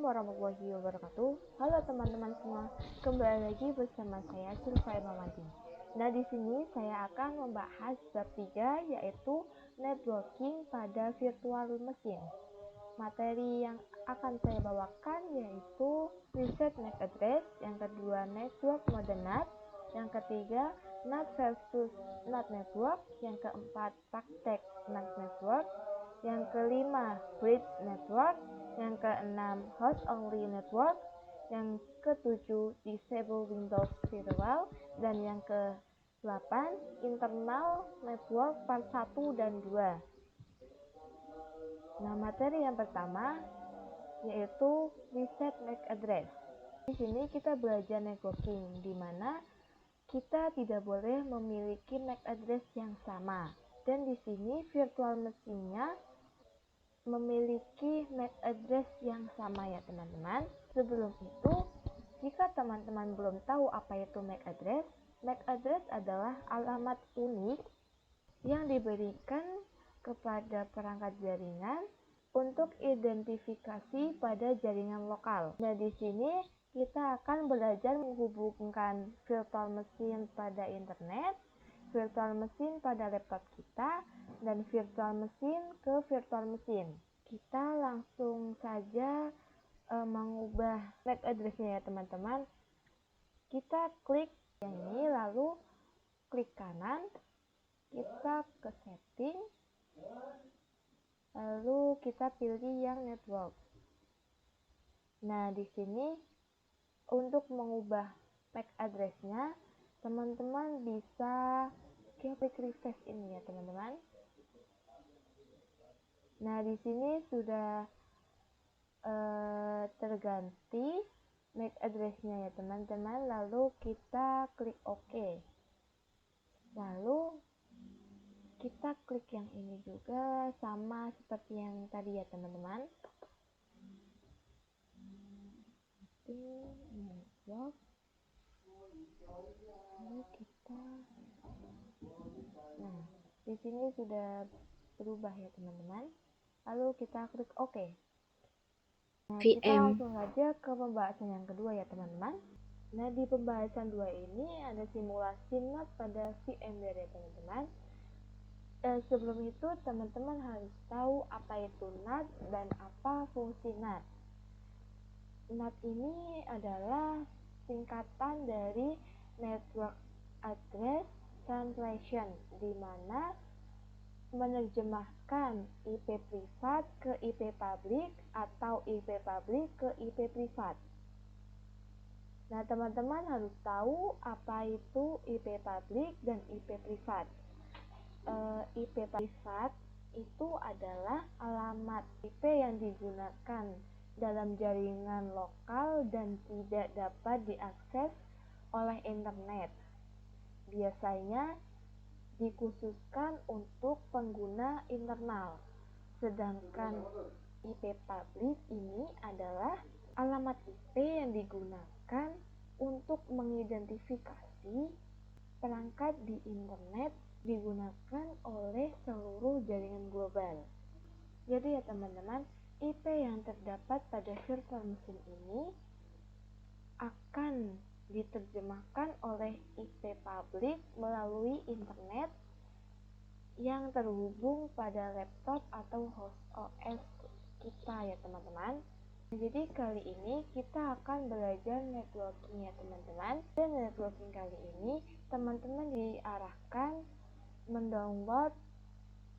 Assalamualaikum warahmatullahi wabarakatuh. Halo teman-teman semua, kembali lagi bersama saya Sylvia Mamadin. Nah, di sini saya akan membahas bab 3 yaitu networking pada virtual machine. Materi yang akan saya bawakan yaitu reset MAC address, yang kedua network mode NAT, yang ketiga NAT versus NAT network, yang keempat praktek NAT network, yang kelima bridge network, yang keenam host only network, yang ketujuh disable Windows Firewall, dan yang ke-8 internal network part 1 dan 2. Nah, materi yang pertama yaitu reset MAC address. Di sini kita belajar networking, di mana kita tidak boleh memiliki MAC address yang sama. Dan di sini virtual machine-nya memiliki MAC address yang sama ya teman-teman. Sebelum itu, jika teman-teman belum tahu apa itu MAC address adalah alamat unik yang diberikan kepada perangkat jaringan untuk identifikasi pada jaringan lokal. Nah, di sini kita akan belajar menghubungkan virtual machine pada internet, virtual machine pada laptop kita, dan virtual machine ke virtual machine. Kita langsung saja mengubah MAC address-nya ya teman-teman. Kita klik yang ini, lalu klik kanan, kita ke setting, lalu kita pilih yang network. Nah, di sini untuk mengubah MAC address-nya, teman-teman bisa klik refresh ini ya teman-teman. Nah, di sini sudah terganti MAC address-nya ya teman-teman. Lalu kita klik OK. Lalu kita klik yang ini juga, sama seperti yang tadi ya teman-teman. Network. Lalu kita, nah, di sini sudah berubah ya teman-teman. Lalu kita klik OK. Nah, kita langsung aja ke pembahasan yang kedua ya teman-teman. Nah, di pembahasan 2 ini ada simulasi NAT pada VMware ya teman-teman. Sebelum itu teman-teman harus tahu apa itu NAT dan apa fungsi NAT. NAT ini adalah singkatan dari Network Address Translation, di mana menerjemahkan IP privat ke IP publik atau IP publik ke IP privat. Nah, teman-teman harus tahu apa itu IP publik dan IP privat. IP privat itu adalah alamat IP yang digunakan dalam jaringan lokal dan tidak dapat diakses oleh internet. Biasanya dikhususkan untuk pengguna internal. Sedangkan IP publik ini adalah alamat IP yang digunakan untuk mengidentifikasi perangkat di internet digunakan oleh seluruh jaringan global. Jadi ya teman-teman, IP yang terdapat pada virtual machine ini akan diterjemahkan oleh IP publik melalui internet yang terhubung pada laptop atau host OS kita ya teman-teman. Jadi kali ini kita akan belajar networking ya teman-teman. Dan networking kali ini teman-teman diarahkan mendownload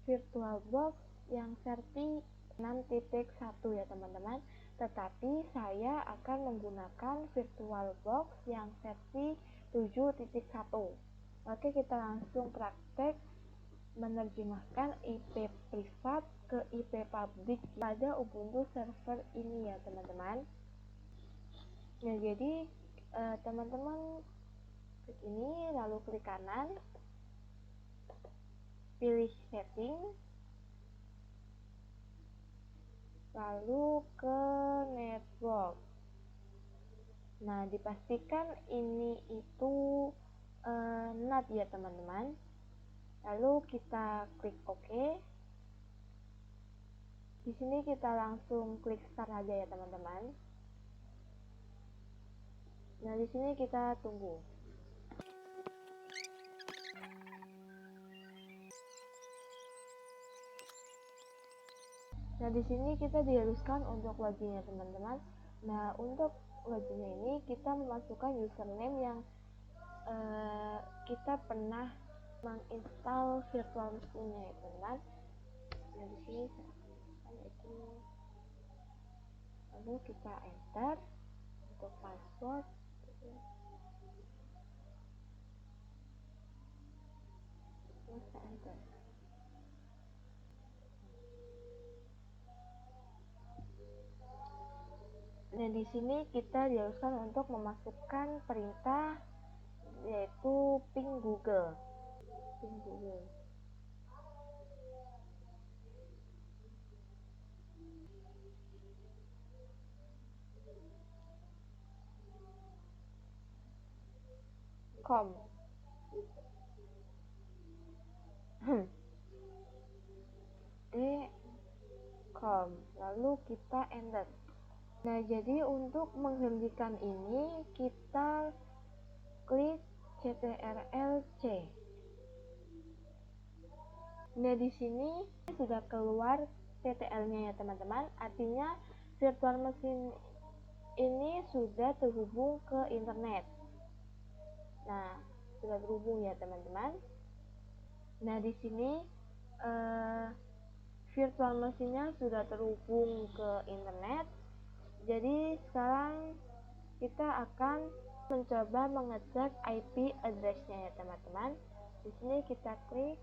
VirtualBox yang versi 6.1 ya teman-teman. Tetapi saya akan menggunakan VirtualBox yang versi 7.1. Oke, kita langsung praktek menerjemahkan IP privat ke IP publik pada Ubuntu server ini ya teman-teman. Nah, jadi teman-teman klik ini, lalu klik kanan, pilih setting, lalu ke network. Nah, dipastikan ini itu NAT ya teman-teman. Lalu kita klik OK. Di sini kita langsung klik start aja ya teman-teman. Nah, di sini kita tunggu. Nah, di sini kita diharuskan untuk login ya teman-teman. Nah, untuk loginnya ini kita memasukkan username yang kita pernah menginstal virtual machine-nya ya teman-teman. Nah, di sini saya akan masukkan yaitu, lalu kita enter untuk password. Kita enter. Nah, di sini kita diharuskan untuk memasukkan perintah yaitu ping Google. Ping Google. Com. com. Lalu kita enter. Nah, jadi untuk menghentikan ini kita klik CTRL-C. Nah, di sini sudah keluar TTL-nya ya teman-teman. Artinya virtual machine ini sudah terhubung ke internet. Nah, sudah terhubung ya teman-teman. Nah, di sini virtual machine-nya sudah terhubung ke internet. Jadi sekarang kita akan mencoba mengecek IP address-nya ya teman-teman. Di sini kita klik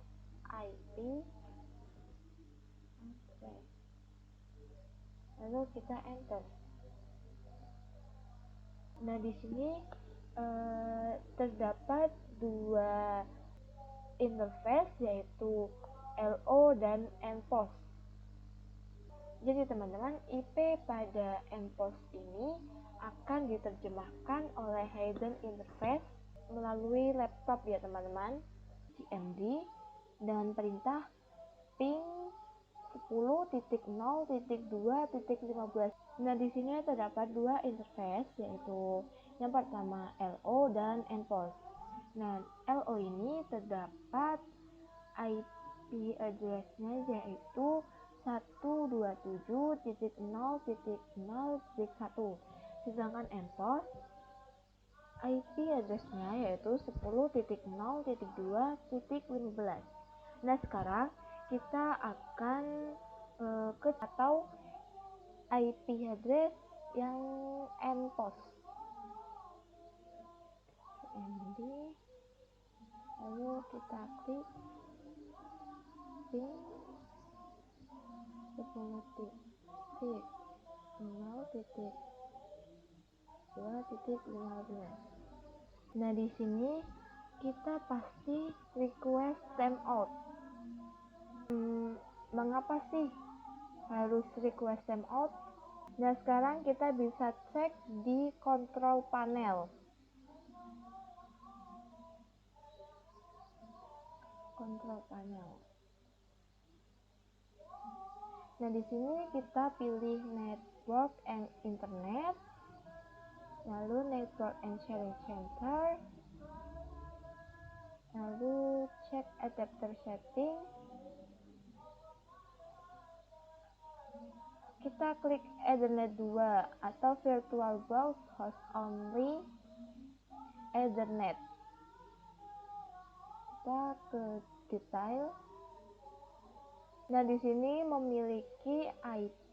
IP address. Lalu kita enter. Nah, di sini terdapat dua interface yaitu LO dan NPOS. Jadi teman-teman, IP pada NPOS ini akan diterjemahkan oleh hidden interface melalui laptop ya teman-teman, CMD, dan perintah ping 10.0.2.15. Nah, di sini terdapat dua interface yaitu yang pertama LO dan NPOS. Nah, LO ini terdapat IP address-nya yaitu 127.0.0.1. Sedangkan NPOS IP address-nya yaitu 10.0.2.15. Nah, sekarang kita akan ke atau IP address yang NPOS. CMD, lalu kita klik ping 10.0.2.15. Nah, di sini kita pasti request timeout. Mengapa sih harus request timeout? Nah, sekarang kita bisa cek di control panel. Control panel. Nah, di sini kita pilih network and internet, lalu network and sharing center, lalu check adapter setting. Kita klik Ethernet 2 atau virtual box host only Ethernet. Kita ke detail. Nah, di sini memiliki IP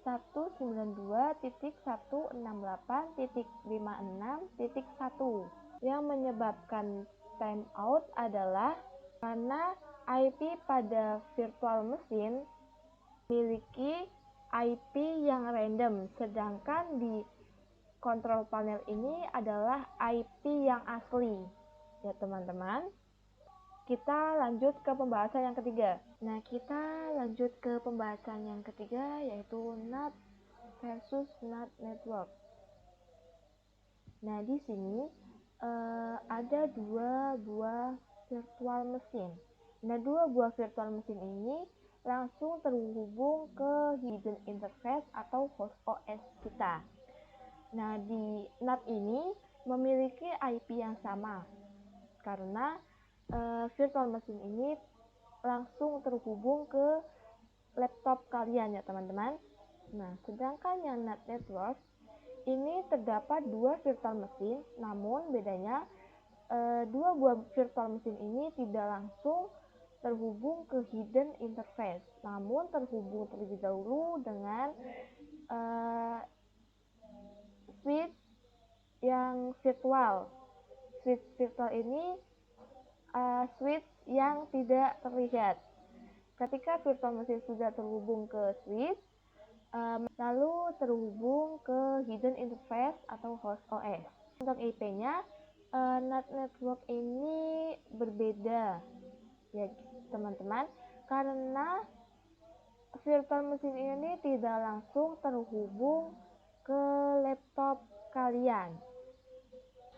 192.168.56.1. Yang menyebabkan timeout adalah karena IP pada virtual machine memiliki IP yang random, sedangkan di control panel ini adalah IP yang asli. Ya teman-teman, kita lanjut ke pembahasan yang ketiga. Nah, kita lanjut ke pembahasan yang ketiga yaitu NAT versus NAT network. Nah, di sini ada dua buah virtual machine. Nah, dua buah virtual machine ini langsung terhubung ke hidden interface atau host OS kita. Nah, di NAT ini memiliki IP yang sama karena virtual machine ini langsung terhubung ke laptop kalian ya teman-teman. Nah, sedangkan yang NAT network ini terdapat dua virtual machine, namun bedanya dua buah virtual machine ini tidak langsung terhubung ke hidden interface, namun terhubung terlebih dahulu dengan switch yang virtual. Switch virtual ini switch yang tidak terlihat. Ketika virtual machine sudah terhubung ke switch, lalu terhubung ke hidden interface atau host OS. Untuk IP-nya, NAT network ini berbeda ya teman-teman, karena virtual machine ini tidak langsung terhubung ke laptop kalian.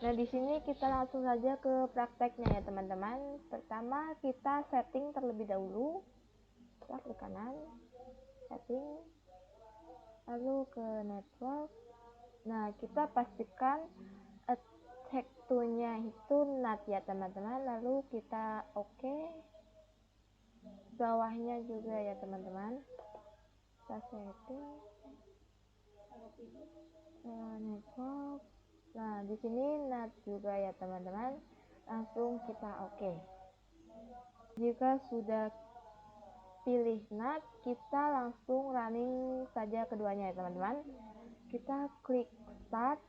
Nah, di sini kita langsung saja ke prakteknya ya teman-teman. Pertama, kita setting terlebih dahulu. Klik ke kanan, setting, lalu ke network. Nah, kita pastikan check to-nya itu NAT ya teman-teman. Lalu kita oke. Bawahnya juga ya teman-teman. Kita setting network. Nah, di sini NAT juga ya teman-teman. Langsung kita oke. Jika sudah pilih NAT, kita langsung running saja keduanya ya teman-teman. Kita klik start.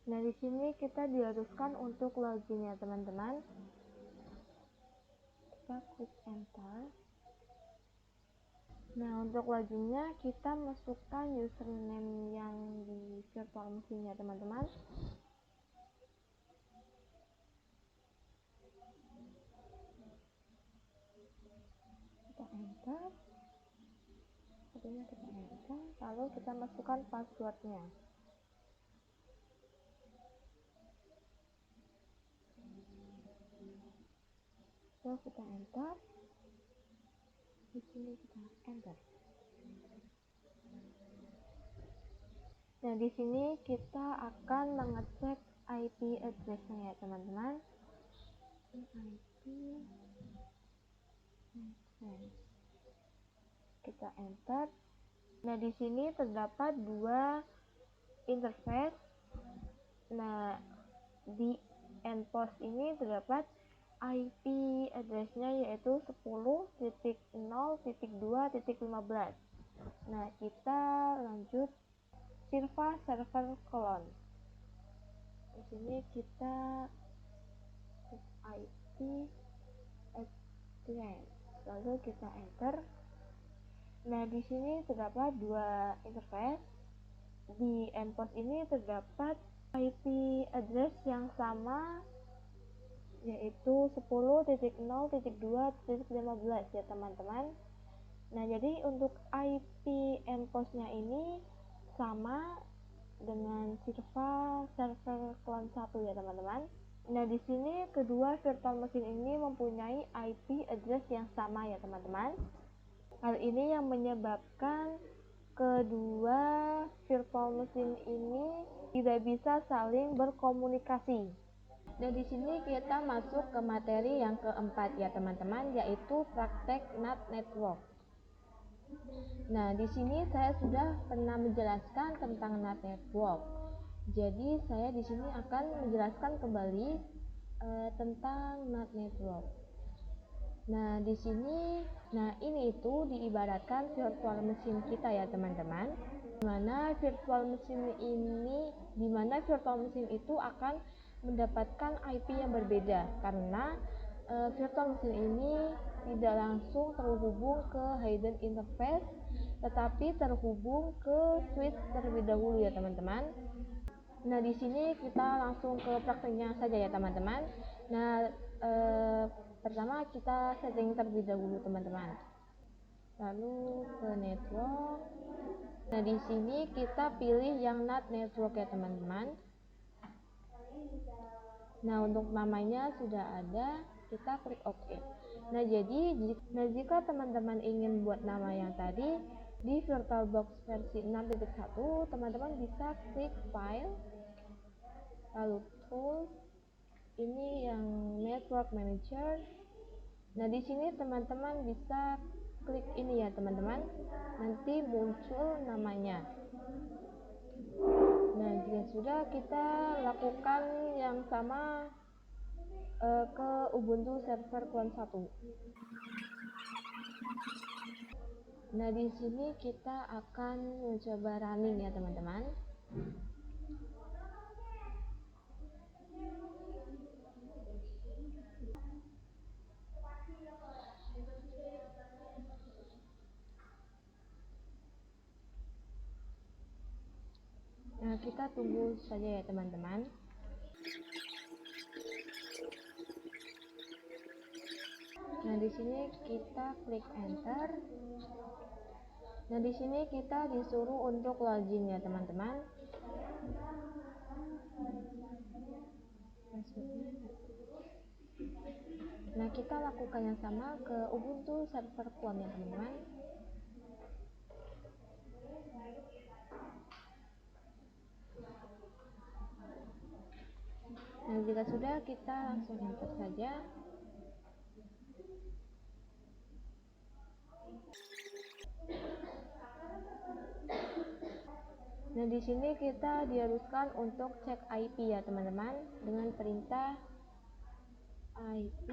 Nah, di sini kita diharuskan untuk login ya teman-teman. Kita klik enter. Nah, untuk loginnya kita masukkan username yang di virtual machine ya teman-teman. Kita enter. Kita enter. Lalu kita masukkan passwordnya. Lalu kita enter. Di sini kita enter. Nah, di sini kita akan mengecek IP address-nya ya teman-teman. IP address. Kita enter. Nah, di sini terdapat dua interface. Nah, di endpost ini terdapat IP address-nya yaitu 10.0.2.15. Nah, kita lanjut Sirva server clone. Di sini kita IP address, lalu kita enter. Nah, di sini terdapat dua interface. Di endpost ini terdapat IP address yang sama yaitu 10.0.2.15 ya teman-teman. Nah, jadi untuk IP endpost-nya ini sama dengan Sirva server clone 1 ya teman-teman. Nah, di sini kedua virtual machine ini mempunyai IP address yang sama ya teman-teman. Hal ini yang menyebabkan kedua virtual machine ini tidak bisa saling berkomunikasi. Dan di sini kita masuk ke materi yang keempat ya teman-teman, yaitu praktek NAT network. Nah, di sini saya sudah pernah menjelaskan tentang NAT network. Jadi saya di sini akan menjelaskan kembali tentang NAT network. Nah, di sini, ini itu diibaratkan virtual machine kita ya teman-teman. Dimana virtual machine itu akan mendapatkan IP yang berbeda karena virtual machine ini tidak langsung terhubung ke hidden interface, tetapi terhubung ke switch terlebih dahulu ya teman-teman. Nah, di sini kita langsung ke prakteknya saja ya teman-teman. Nah, pertama kita setting terlebih dahulu teman-teman. Lalu ke network. Nah, di sini kita pilih yang NAT network ya teman-teman. Nah, untuk namanya sudah ada, kita klik OK. Nah, jika teman-teman ingin buat nama yang tadi di VirtualBox versi 6.1, teman-teman bisa klik File, lalu Tools, ini yang Network Manager. Nah, di sini teman-teman bisa klik ini ya teman-teman, nanti muncul namanya. Nah, jika sudah, kita lakukan yang sama ke Ubuntu Server Clone 1. Nah, di sini kita akan mencoba running ya teman-teman. Nah, kita tunggu saja ya teman-teman. Nah, di sini kita klik enter. Nah, di sini kita disuruh untuk login ya teman-teman. Nah, kita lakukan yang sama ke Ubuntu Server Clone ya teman-teman. Nah, jika sudah, kita langsung enter saja. Nah, di sini kita diharuskan untuk cek IP ya teman-teman dengan perintah IP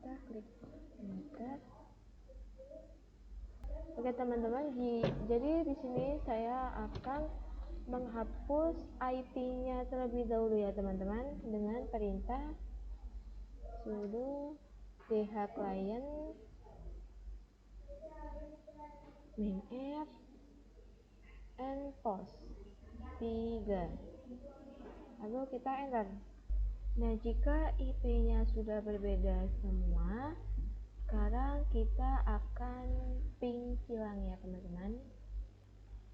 kita klik enter. Oke teman-teman, jadi di sini saya akan menghapus IP-nya terlebih dahulu ya teman-teman dengan perintah sudo dhclient -f and post 3, lalu kita enter. Nah, jika IP-nya sudah berbeda semua, sekarang kita akan ping silang ya teman-teman,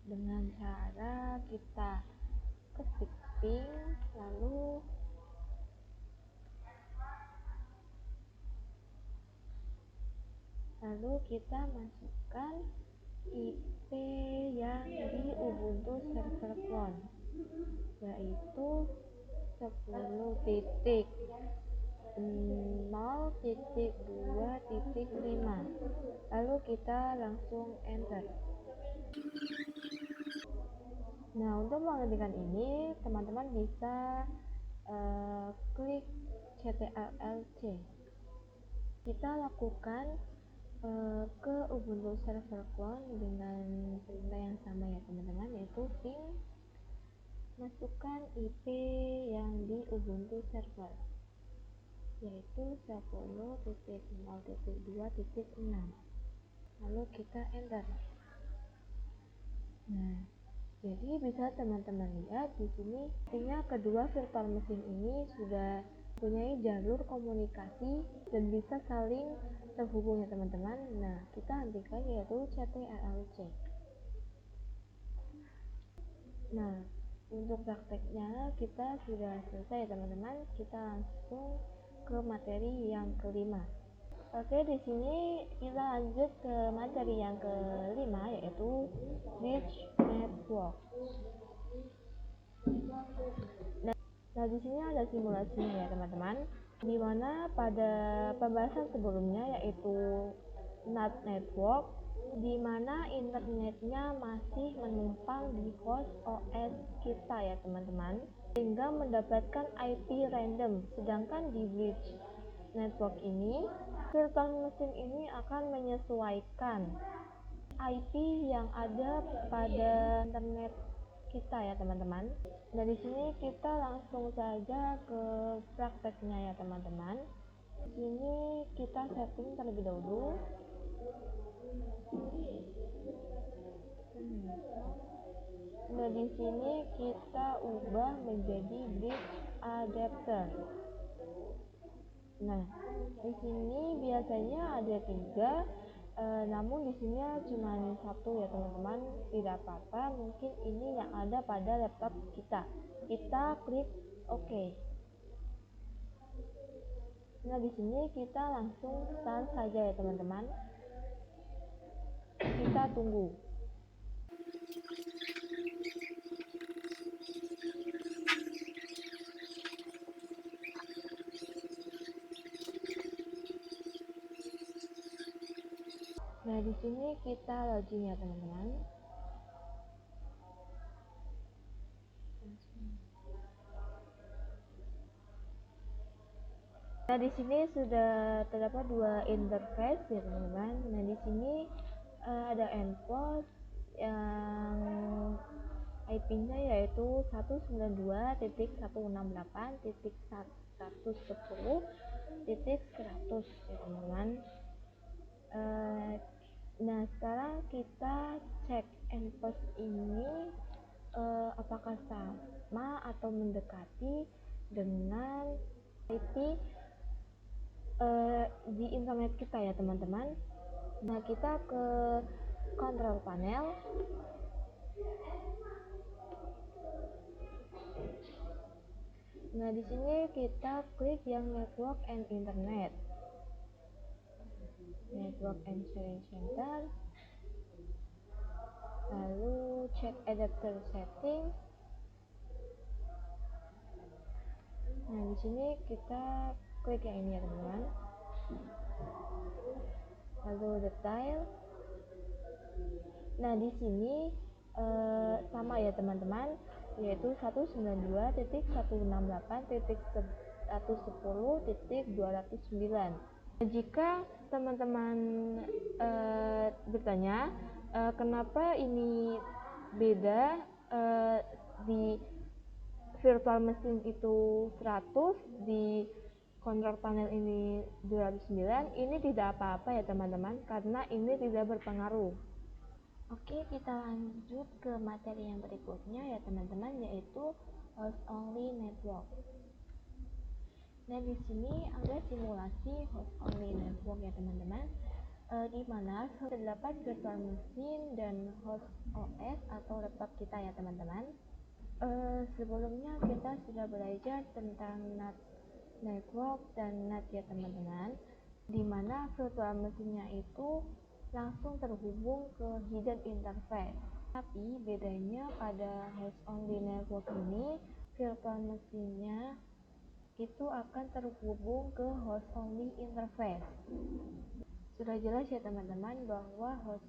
dengan cara kita ketik ping, lalu kita masukkan IP yang di Ubuntu Server Clone, yaitu 10.0.2.5, lalu kita langsung enter. Nah, untuk menghentikan ini teman-teman bisa klik ctrl+c. Kita lakukan ke Ubuntu Server Clone dengan perintah yang sama ya teman-teman, yaitu ping, masukkan IP yang di Ubuntu Server, yaitu 10.0.2.6, lalu kita enter. Nah, jadi bisa teman-teman lihat di sini artinya kedua virtual machine ini sudah mempunyai jalur komunikasi dan bisa saling terhubung ya teman-teman. Nah, kita hentikan yaitu ctrl+c. Nah, untuk prakteknya kita sudah selesai teman-teman. Kita langsung ke materi yang kelima. Oke, di sini kita lanjut ke materi yang kelima, yaitu Bridge Network. Nah, di sini ada simulasinya ya teman-teman, di mana pada pembahasan sebelumnya yaitu NAT network, di mana internetnya masih menumpang di host OS kita ya teman-teman, sehingga mendapatkan IP random. Sedangkan di bridge network ini, virtual machine ini akan menyesuaikan IP yang ada pada internet kita ya teman-teman. Nah, di sini kita langsung saja ke prakteknya ya teman-teman. Di sini kita setting terlebih dahulu. Nah, di sini kita ubah menjadi bridge adapter. Nah, di sini biasanya ada 3, namun di sini cuma 1 ya teman-teman. Tidak apa-apa, mungkin ini yang ada pada laptop kita. Kita klik OK. Nah, di sini kita langsung start saja ya teman-teman. Kita tunggu. Nah, di sini kita login ya teman-teman. Nah, di sini sudah terdapat 2 interface ya teman-teman. Nah, di sini ada endpoint yang IP-nya yaitu 192.168.110.100 ya teman-teman. Nah, sekarang kita cek endpoint ini apakah sama atau mendekati dengan IP di internet kita ya teman-teman. Nah, kita ke control panel. Nah, di sini kita klik yang network and internet. Network and sharing center. Lalu check adapter setting. Nah, di sini kita klik yang ini ya teman-teman. Lalu detail. Nah, di sini sama ya teman-teman, yaitu 192.168.110.209. Jika teman-teman bertanya kenapa ini beda, di virtual machine itu 100, di control panel ini 209, ini tidak apa-apa ya teman-teman, karena ini tidak berpengaruh. Oke, kita lanjut ke materi yang berikutnya ya teman-teman, yaitu host only network. Nah, di sini ada simulasi host only network ya teman-teman, di mana terdapat virtual machine dan host OS atau laptop kita ya teman-teman. Sebelumnya kita sudah belajar tentang NAT network dan NAT ya teman-teman, di mana virtual machine-nya itu langsung terhubung ke hidden interface. Tapi bedanya pada host only network ini, virtual machine-nya itu akan terhubung ke host only interface. Sudah jelas ya teman-teman bahwa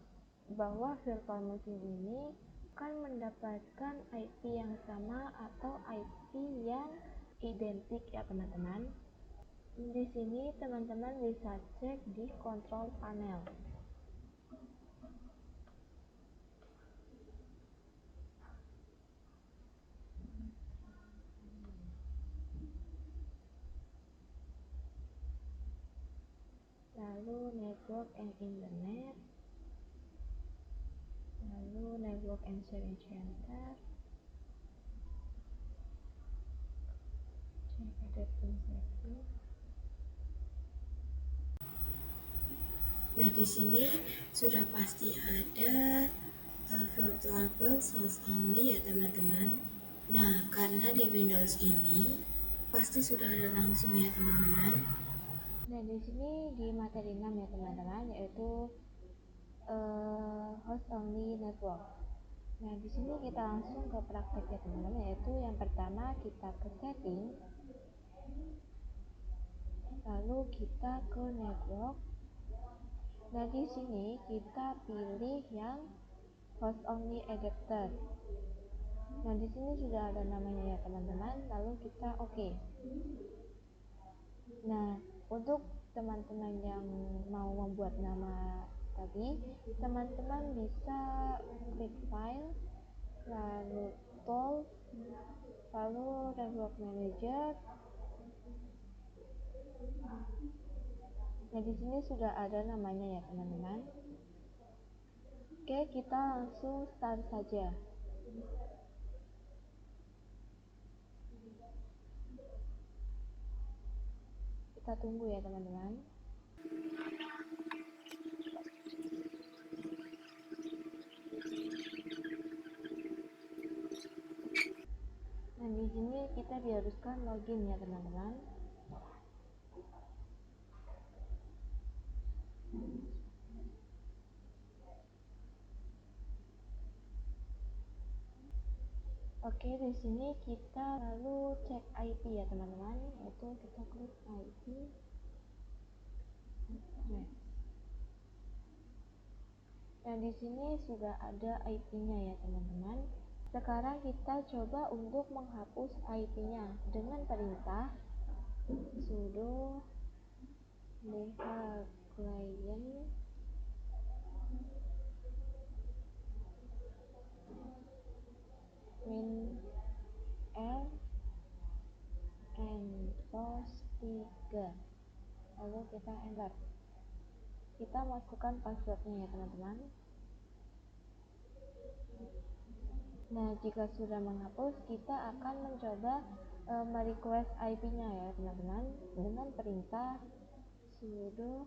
virtual machine ini akan mendapatkan IP yang sama atau IP yang identik ya teman-teman. Di sini teman-teman bisa cek di control panel. Lalu network and internet, lalu network and sharing center, check adapting setting. Nah, di sini sudah pasti ada VirtualBox host only ya teman-teman. Nah, karena di Windows ini pasti sudah ada langsung ya teman-teman. Nah, di sini di materi 6 ya teman-teman, yaitu host only network. Nah, di sini kita langsung ke praktek ya teman-teman, yaitu yang pertama kita ke setting, lalu kita ke network. Nah, di sini kita pilih yang host only adapter. Nah, di sini sudah ada namanya ya teman-teman, lalu kita oke. Nah, untuk teman-teman yang mau membuat nama tadi, teman-teman bisa klik file, lalu tools, lalu network manager. Nah, di sini sudah ada namanya ya teman-teman. Oke, kita langsung start saja. Kita tunggu ya teman-teman. Nah, di sini kita diharuskan login ya teman-teman. Oke, di sini kita lalu cek IP ya teman-teman, yaitu kita klik IP address. Nah, di sini sudah ada IP-nya ya teman-teman. Sekarang kita coba untuk menghapus IP-nya dengan perintah sudo client WinR and post 3, lalu kita enter. Kita masukkan passwordnya ya teman-teman. Nah, jika sudah menghapus, kita akan mencoba merequest IP-nya ya teman-teman dengan perintah sudo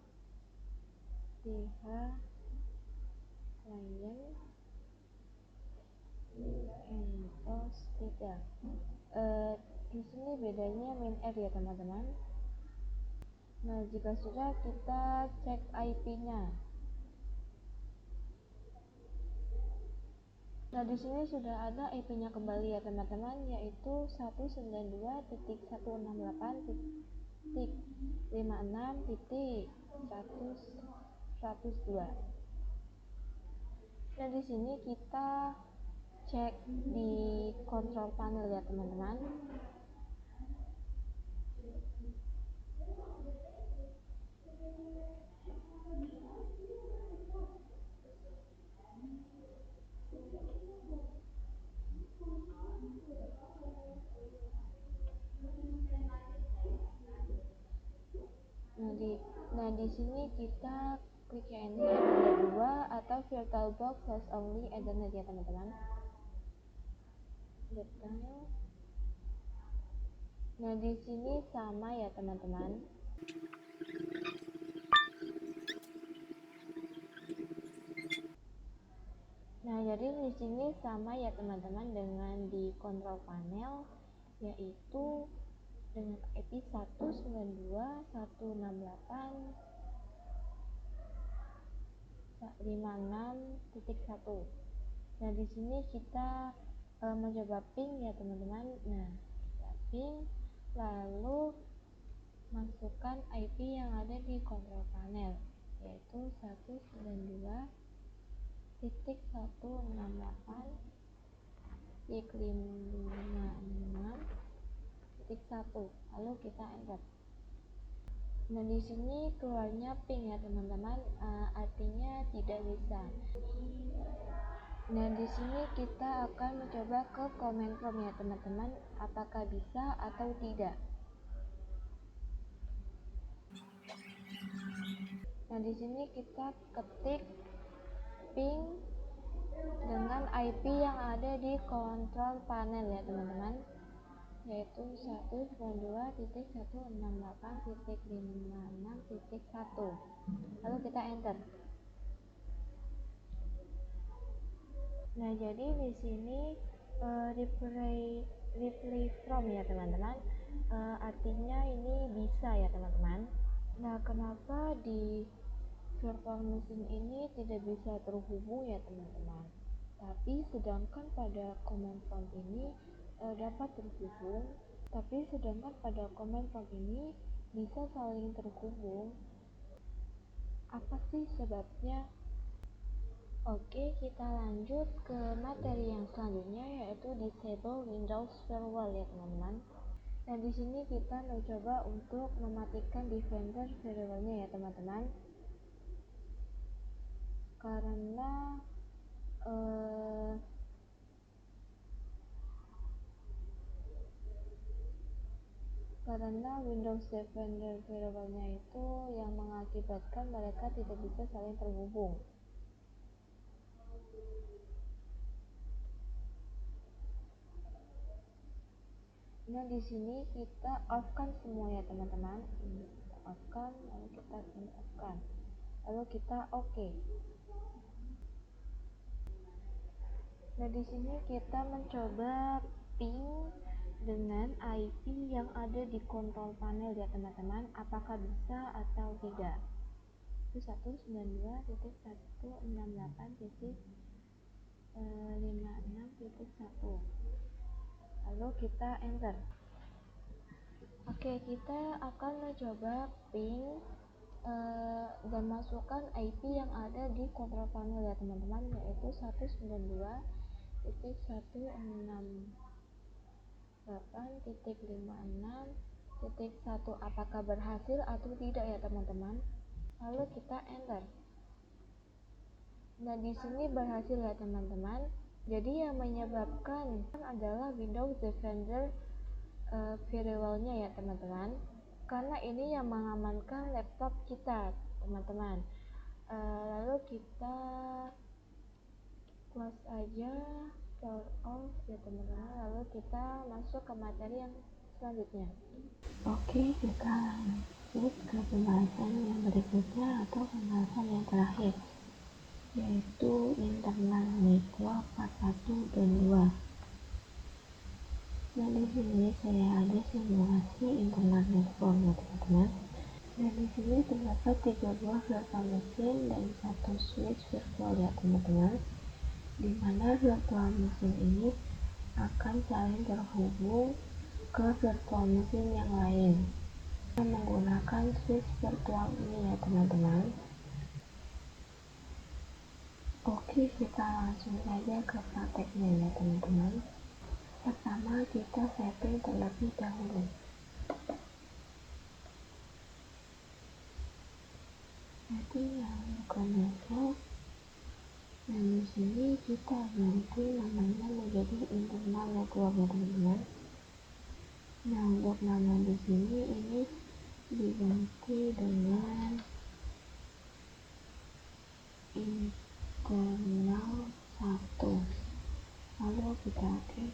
client and post 3. Di sini bedanya WinR ya teman-teman. Nah, jika sudah, kita cek IP-nya. Nah, di sini sudah ada IP-nya kembali ya teman-teman, yaitu 192.168.56.102. Nah, di sini kita cek di control panel ya teman-teman. Nah, di sini kita klik yang ini ada 2 atau VirtualBox host only Ethernet ya teman-teman. Detail. Nah, di sini sama ya teman-teman. Nah, jadi di sini sama ya teman-teman dengan di control panel, yaitu dengan IP 192.168.56.1. Nah, di sini kita mencoba ping ya teman-teman. Nah, kita ping, lalu masukkan IP yang ada di control panel, yaitu 192.168.56.1, lalu kita enter. Nah, di sini keluarnya ping ya teman-teman, artinya tidak bisa. Nah, di sini kita akan mencoba ke command prompt ya teman-teman, apakah bisa atau tidak. Nah, di sini kita ketik ping dengan IP yang ada di control panel ya teman-teman, yaitu 192.168.56.1, lalu kita enter. Nah, jadi di sini reply from ya teman-teman, artinya ini bisa ya teman-teman. Nah, kenapa di virtual machine ini tidak bisa terhubung ya teman-teman, tapi sedangkan pada command prompt ini dapat terhubung, tapi sedangkan pada command prompt ini bisa saling terhubung. Apa sih sebabnya? Oke, kita lanjut ke materi yang selanjutnya, yaitu disable Windows Firewall ya teman-teman. Nah, di sini kita mencoba untuk mematikan Defender firewall-nya ya teman-teman. Karena Karena Windows Defender variabelnya itu yang mengakibatkan mereka tidak bisa saling terhubung. Nah, di sini kita off-kan semua ya teman-teman. Ini kita off-kan, lalu kita ini off-kan. Lalu kita oke. Nah, di sini kita mencoba ping dengan IP yang ada di kontrol panel ya teman-teman. Apakah bisa atau tidak? Itu 192.168.56.1. Lalu kita enter. Oke, kita akan mencoba ping dan masukkan IP yang ada di kontrol panel ya teman-teman, yaitu 192.168.56.1. Apakah berhasil atau tidak ya teman-teman? Lalu kita enter. Nah, di sini berhasil ya teman-teman. Jadi yang menyebabkan adalah Windows Defender variabelnya ya teman-teman, karena ini yang mengamankan laptop kita teman-teman. Lalu kita close aja, power off ya teman-teman. Lalu kita masuk ke materi yang selanjutnya. Oke, kita lanjut ke pembahasan yang berikutnya atau pembahasan yang terakhir, yaitu internal network part 1 dan 2. Nah, di sini saya ada simulasi internal network ya teman-teman. Dan di sini terdapat 3 buah virtual machine dan 1 switch virtual ya teman-teman, di mana virtual machine ini akan saling terhubung ke virtual machine yang lain menggunakan switch virtual ini ya teman-teman. Oke, kita langsung saja ke prakteknya ya teman-teman. Pertama, kita setting terlebih dahulu. Setting yang bukan network. Dan di sini kita ganti namanya menjadi internal network ya teman-teman. Nah, untuk nama di sini ini diganti dengan internal 1. Lalu kita oke.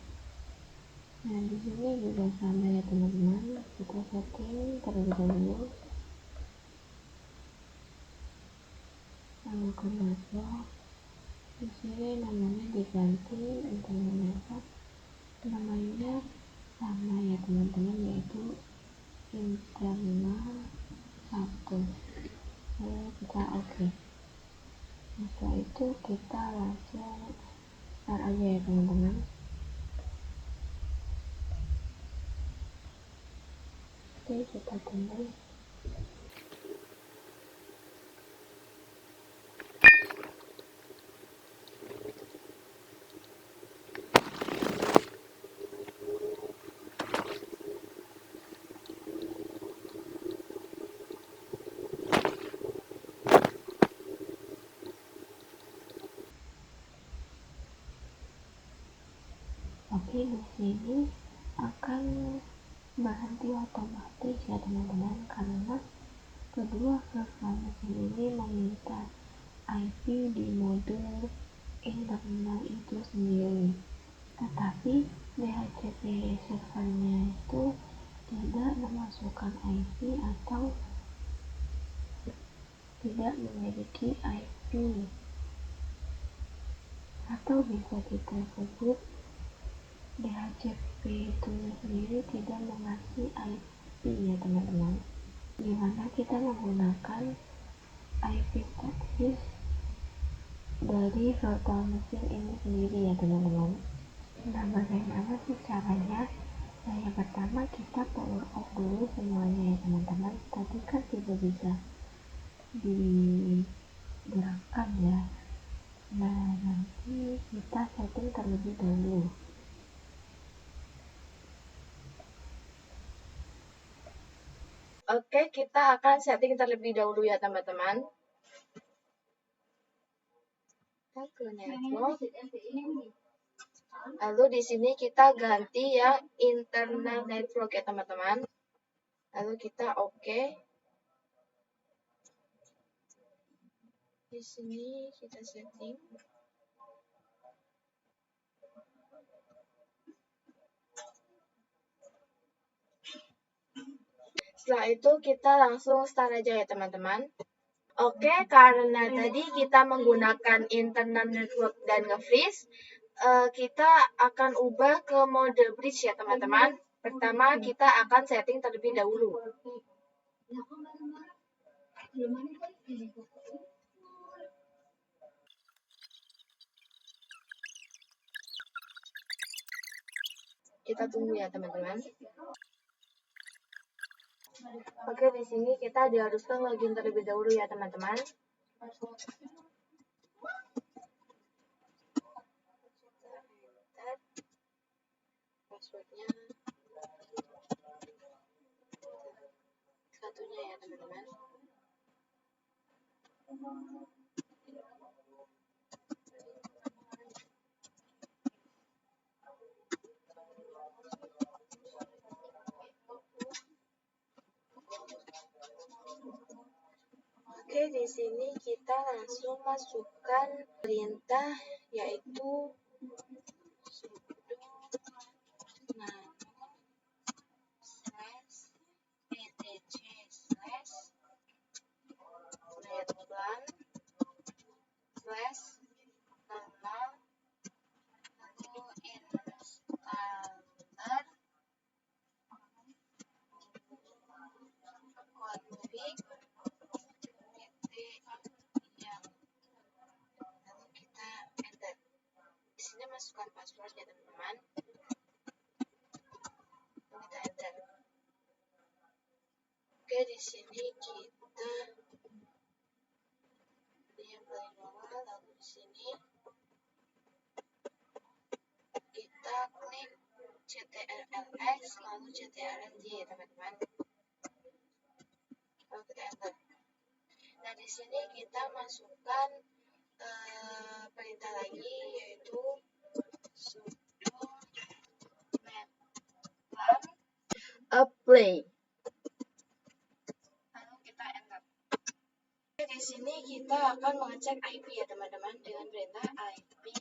Nah, di sini juga sama ya teman-teman. Kita setting terlebih dahulu. Lalu ke network. Di sini namanya diganti internal network. Namanya sama ya teman-teman, yaitu internal 1. Lalu kita oke. Setelah itu kita langsung start aja ya teman-teman. Oke, kita tunggu. Oke, di sini akan berhenti otomatis ya teman-teman, karena kedua virtual machine ini meminta IP di modul internal itu sendiri, tetapi DHCP servernya itu tidak memasukkan IP atau tidak memiliki IP, atau bisa kita sebut DHCP itu sendiri tidak mengasih IP ya teman-teman, dimana kita menggunakan IP proxy dari virtual machine ini sendiri ya teman-teman. Nah, bagaimana sih caranya? Nah, yang pertama kita power off dulu semuanya ya teman-teman. Tadi kan tidak bisa digerakkan ya. Nah, nanti kita setting terlebih dahulu. Oke, kita akan setting terlebih dahulu ya teman-teman. Kita ke network. Lalu di sini kita ganti yang internal network ya teman-teman. lalu kita oke. Di sini kita setting. Setelah itu kita langsung start aja ya teman-teman. Oke, karena tadi kita menggunakan internet network dan nge-freeze, kita akan ubah ke mode bridge ya teman-teman. Pertama kita akan setting terlebih dahulu. Kita tunggu ya teman-teman. Oke, di sini kita diharuskan login terlebih dahulu ya teman-teman. Passwordnya satunya ya teman-teman. Oke, di sini kita langsung masukkan perintah yaitu sudo nano /etc/netplan/nano lalu installer config lalu kita enter. Di sini masukkan password ya teman-teman. Kita enter. Oke, di sini kita yang paling bawah, lalu di sini kita klik ctrlx lalu ctrl-j ya teman-teman. Lalu kita enter. Nah, di sini kita masukkan perintah lagi yaitu sudo netplan apply. Lalu kita enter. Di sini kita akan mengecek IP ya teman-teman dengan perintah IP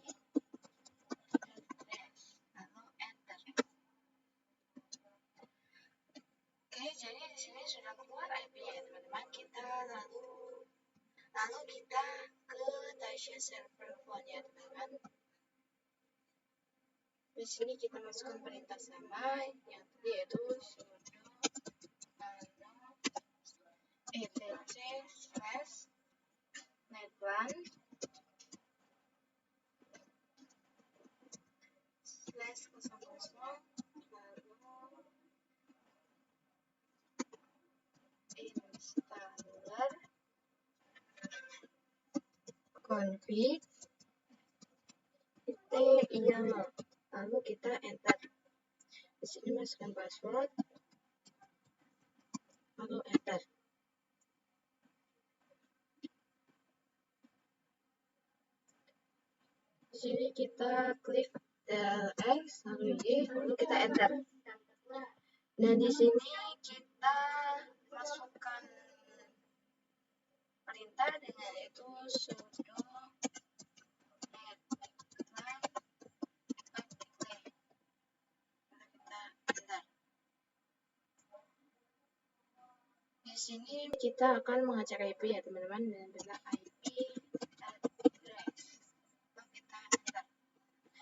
address. Lalu enter. Oke, jadi di sini sudah keluar IP ya teman-teman. Kita lalu kita ke Tasha server phone ya teman-teman. Di sini kita masukkan perintah sama yang tadi yaitu sudo nano etc/netplan/0 lalu installer config lalu kita enter. Di sini masukkan password lalu enter. Di sini kita klik TLX lalu Y lalu kita enter. Nah, di sini kita masukkan perintah dengan yaitu sudo netplan apply. Kita enter. Di sini kita akan mengecek IP ya teman-teman dengan perintah IP address. Lalu kita enter.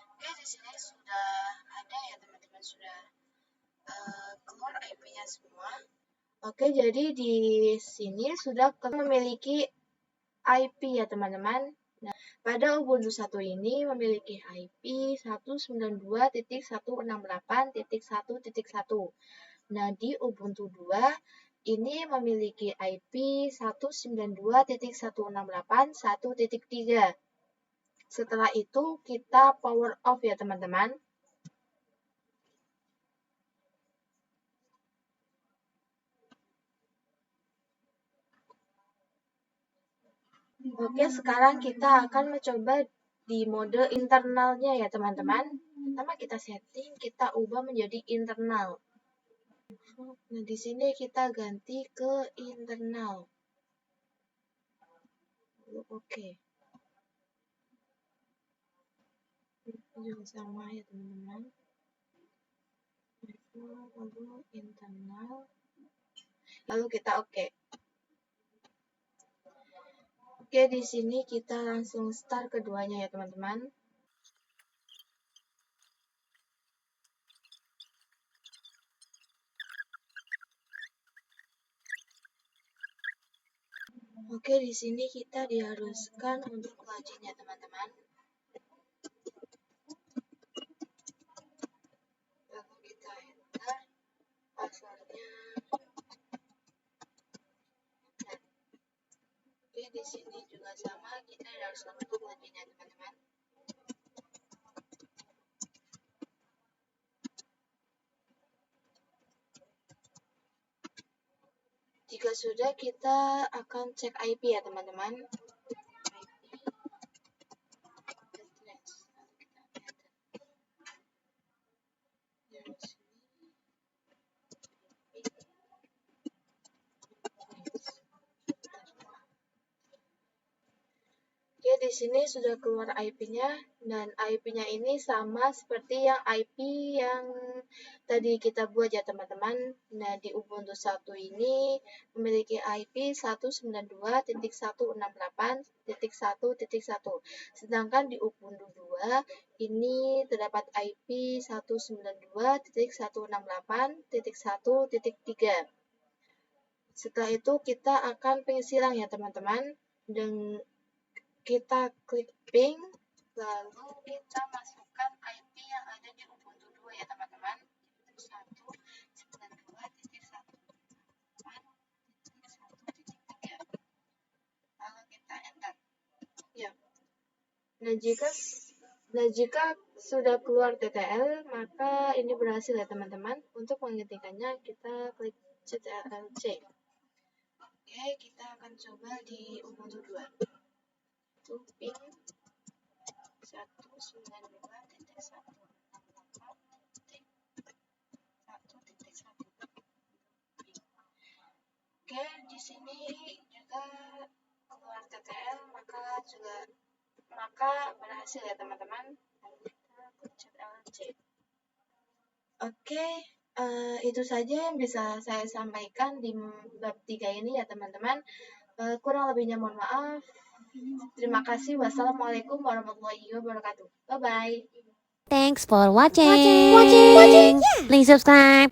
Oke, di sini sudah ada ya teman-teman, sudah keluar IP-nya semua. Oke, jadi di sini sudah memiliki IP ya teman-teman. Nah, pada Ubuntu 1 ini memiliki IP 192.168.1.1. Nah, di Ubuntu 2 ini memiliki IP 192.168.1.3. Setelah itu kita power off ya teman-teman. Oke, sekarang kita akan mencoba di mode internalnya ya teman-teman. Pertama kita setting, kita ubah menjadi internal. Nah, di sini kita ganti ke internal. Oke. Ini juga sama ya teman-teman. Lalu internal. Lalu kita oke. Oke, di sini kita langsung start keduanya ya teman-teman. Oke, di sini kita diharuskan untuk login ya teman-teman. Lalu kita enter passwordnya. Oke, di sini juga sama, kita diharuskan untuk login ya teman-teman. Jika sudah, kita akan cek IP ya teman-teman. Oke, di sini sudah keluar IP-nya dan IP-nya ini sama seperti yang IP yang tadi kita buat ya teman-teman. Nah, di Ubuntu 1 ini memiliki IP 192.168.1.1. Sedangkan di Ubuntu 2 ini terdapat IP 192.168.1.3. Setelah itu kita akan pengisilan ya teman-teman, dan kita klik ping, lalu kita masukkan IP yang ada di Ubuntu 2 ya teman-teman, 192.168.1.3. Lalu kita enter. Ya. Nah, jika sudah keluar TTL, maka ini berhasil ya teman-teman. Untuk menghentikannya, kita klik CTRL-C. Oke, kita akan coba di Ubuntu 2. Itu ping 192.168.1.1. Oke, di sini juga keluar TTL, maka berhasil ya teman-teman. Kita klik CTRL-C. Oke, itu saja yang bisa saya sampaikan di bab 3 ini ya teman-teman. Kurang lebihnya mohon maaf. Terima kasih. Wassalamualaikum warahmatullahi wabarakatuh. Bye-bye. Thanks for watching. Please subscribe.